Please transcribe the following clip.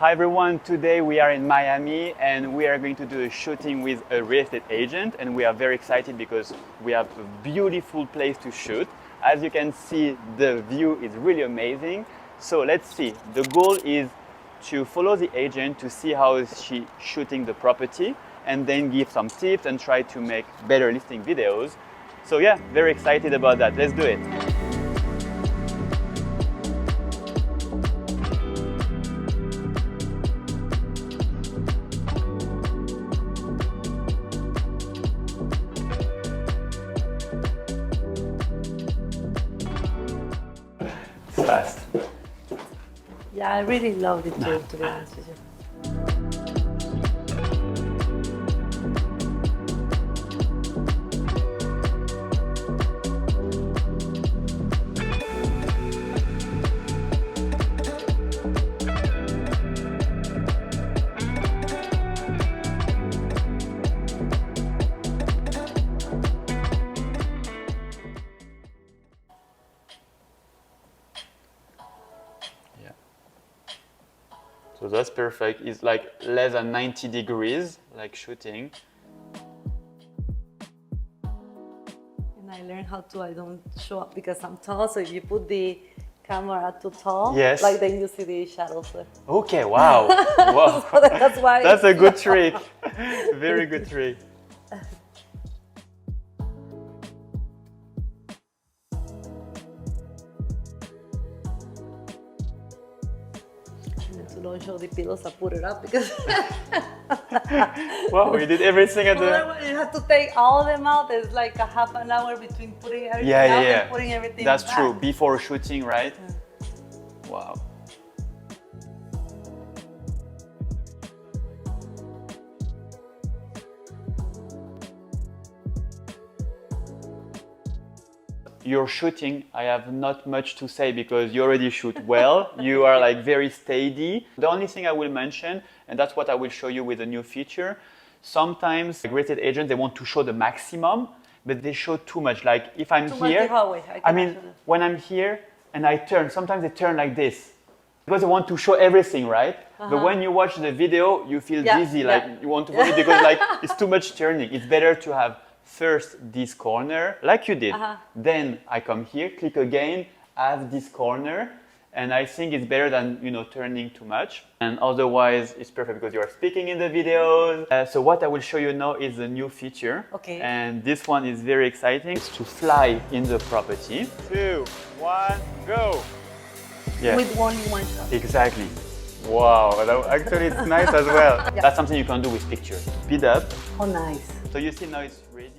Hi everyone, today we are in Miami and we are going to do a shooting with a real estate agent, and we are very excited because we have a beautiful place to shoot. As you can see, the view is really amazing. So let's see, the goal is to follow the agent to see how is she shooting the property and then give some tips and try to make better listing videos. So yeah, very excited about that. Let's do it. Fast. Yeah, I really loved it too, to be honest with you. So that's perfect. It's like less than 90 degrees, like shooting. And I learned how to, I don't show up because I'm tall, so if you put the camera too tall, Yes. like then you see the shadows there. Okay, wow. Wow. So that's why. That's a good trick. Very good trick. To don't show the pillows, I put it up because Wow, you did everything at the... you have to take all of them out. There's like a half an hour between putting everything out and putting everything That's back. true, before shooting, right? Yeah. Wow. Your shooting, I have not much to say because you already shoot well. You are like very steady. The only thing I will mention, and that's what I will show you with the new feature, sometimes real estate agents, they want to show the maximum, but they show too much. Like if I'm here, I mean, when I'm here and I turn, sometimes they turn like this because they want to show everything, right? But when you watch the video, you feel dizzy, like you want to vomit because like it's too much turning. It's better to have first this corner, like you did. Then I come here, click again, have this corner, and I think it's better than turning too much. And otherwise, it's perfect because you are speaking in the videos. So what I will show you now is the new feature. Okay. And this one is very exciting. It's to fly in the property. 2, 1, go. Yeah. With only one shot. Exactly. Wow, actually it's nice as well. That's something you can do with pictures. Speed up. Oh, nice. So you see now it's ready.